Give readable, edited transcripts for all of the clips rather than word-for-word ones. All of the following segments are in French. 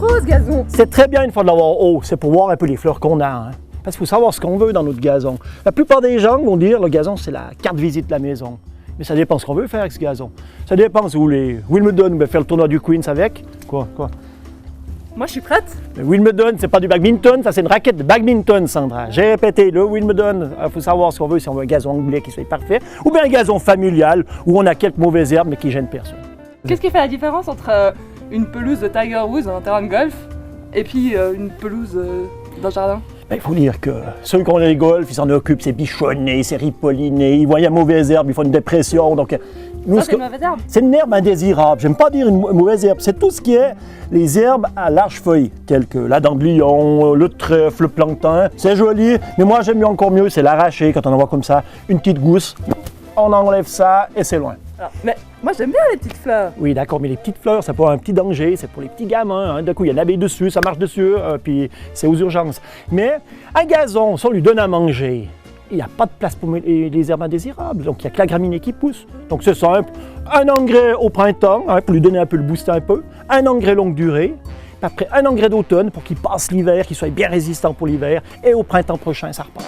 trop ce gazon. C'est très bien une fois de l'avoir haut, c'est pour voir un peu les fleurs qu'on a. Hein. Parce qu'il faut savoir ce qu'on veut dans notre gazon. La plupart des gens vont dire que le gazon, c'est la carte visite de la maison. Mais ça dépend ce qu'on veut faire avec ce gazon. Ça dépend si vous voulez Wimbledon ou faire le tournoi du Queens avec. Quoi? Moi, je suis prête. Le Wimbledon, c'est pas du badminton, ça c'est une raquette de badminton, Sandra. J'ai répété, le Wimbledon, il faut savoir ce qu'on veut, si on veut un gazon anglais qui soit parfait, ou bien un gazon familial où on a quelques mauvaises herbes mais qui gênent personne. Qu'est-ce qui fait la différence entre une pelouse de Tiger Woods dans un terrain de golf et puis une pelouse d'un jardin? Il faut dire que ceux qui ont les golfs, ils s'en occupent, c'est bichonné, c'est ripolliné, ils voient il y a mauvaise herbe, ils font une dépression. Donc, nous, ça, c'est une mauvaise herbe? C'est une herbe indésirable. J'aime pas dire une mauvaise herbe. C'est tout ce qui est les herbes à larges feuilles, telles que la dandelion, le trèfle, le plantain. C'est joli, mais moi j'aime encore mieux, c'est l'arracher quand on en voit comme ça, une petite gousse. On enlève ça et c'est loin. Alors, mais moi j'aime bien les petites fleurs. Oui, d'accord, mais les petites fleurs, ça peut avoir un petit danger, c'est pour les petits gamins. Hein. D'un coup, il y a une abeille dessus, ça marche dessus, puis c'est aux urgences. Mais un gazon, si on lui donne à manger, il n'y a pas de place pour les herbes indésirables. Donc, il n'y a que la graminée qui pousse. Donc, c'est simple. Un engrais au printemps, hein, pour lui donner un peu le booster un peu. Un engrais longue durée. Puis après, un engrais d'automne pour qu'il passe l'hiver, qu'il soit bien résistant pour l'hiver. Et au printemps prochain, ça repart.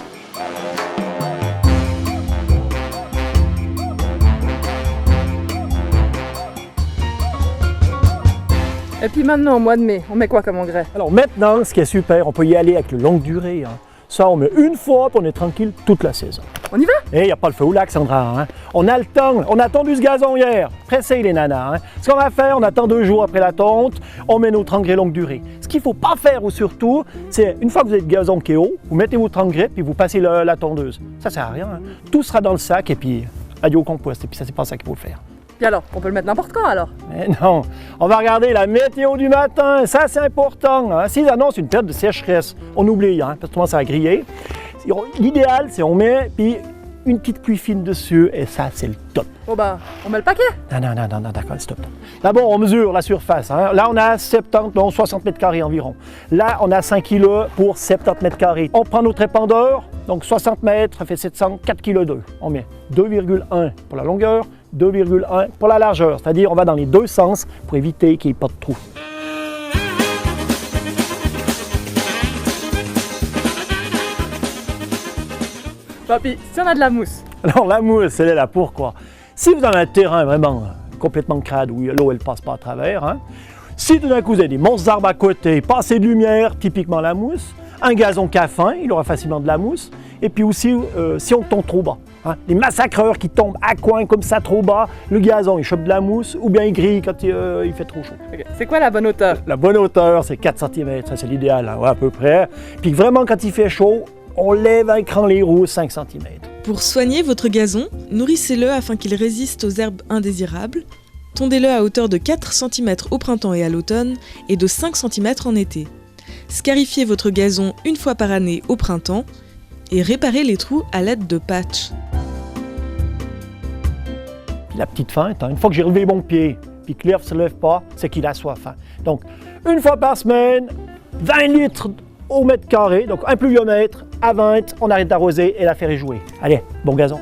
Et puis maintenant, au mois de mai, on met quoi comme engrais? Alors maintenant, ce qui est super, on peut y aller avec le longue durée. Hein. Ça, on met une fois, puis on est tranquille toute la saison. On y va? Et il n'y a pas le feu au lac, Sandra. Hein. On a le temps. On a tondu ce gazon hier. Pressez les nanas. Hein. Ce qu'on va faire, on attend 2 jours après la tonte, on met notre engrais longue durée. Ce qu'il ne faut pas faire, ou surtout, c'est une fois que vous avez le gazon qui est haut, vous mettez votre engrais, puis vous passez la tondeuse. Ça ne sert à rien. Hein. Tout sera dans le sac, et puis adieu au compost. Et puis ça, c'est pas ça qu'il faut faire. Puis alors, on peut le mettre n'importe quand alors? Mais non, on va regarder la météo du matin, ça c'est important. Hein. S'ils annoncent une période de sécheresse, on oublie, hein, parce que tout ça va griller. L'idéal, c'est on met puis une petite pluie fine dessus, et ça c'est le top. Bon ben, on met le paquet? Non, d'accord, stop. D'abord, on mesure la surface. Hein. Là, on a 60 mètres carrés environ. Là, on a 5 kg pour 70 mètres carrés. On prend notre épandeur, donc 60 mètres, ça fait 700, 4 kg 2. On met 2,1 pour la longueur, 2,1 pour la largeur, c'est-à-dire on va dans les deux sens pour éviter qu'il n'y ait pas de trou. Papy, si on a de la mousse? Alors la mousse, elle est là pourquoi? Si vous avez un terrain vraiment complètement crade où l'eau ne passe pas à travers, hein, si tout d'un coup vous avez des monstres d'arbres à côté, pas assez de lumière, typiquement la mousse, un gazon qui a faim, il aura facilement de la mousse, et puis aussi si on tombe trop bas. Hein, les massacreurs qui tombent à coin comme ça trop bas, le gazon il chope de la mousse ou bien il grille quand il fait trop chaud. Okay. C'est quoi la bonne hauteur? La bonne hauteur, c'est 4 cm, ça c'est l'idéal, hein, ouais, à peu près. Puis vraiment quand il fait chaud, on lève un cran les roues 5 cm. Pour soigner votre gazon, nourrissez-le afin qu'il résiste aux herbes indésirables. Tondez-le à hauteur de 4 cm au printemps et à l'automne et de 5 cm en été. Scarifiez votre gazon une fois par année au printemps et réparez les trous à l'aide de patch. Puis la petite feinte, hein, une fois que j'ai relevé mon pied, puis que l'herbe ne se lève pas, c'est qu'il a soif. Hein. Donc, une fois par semaine, 20 litres au mètre carré, donc un pluviomètre à 20, on arrête d'arroser et la faire jouer. Allez, bon gazon.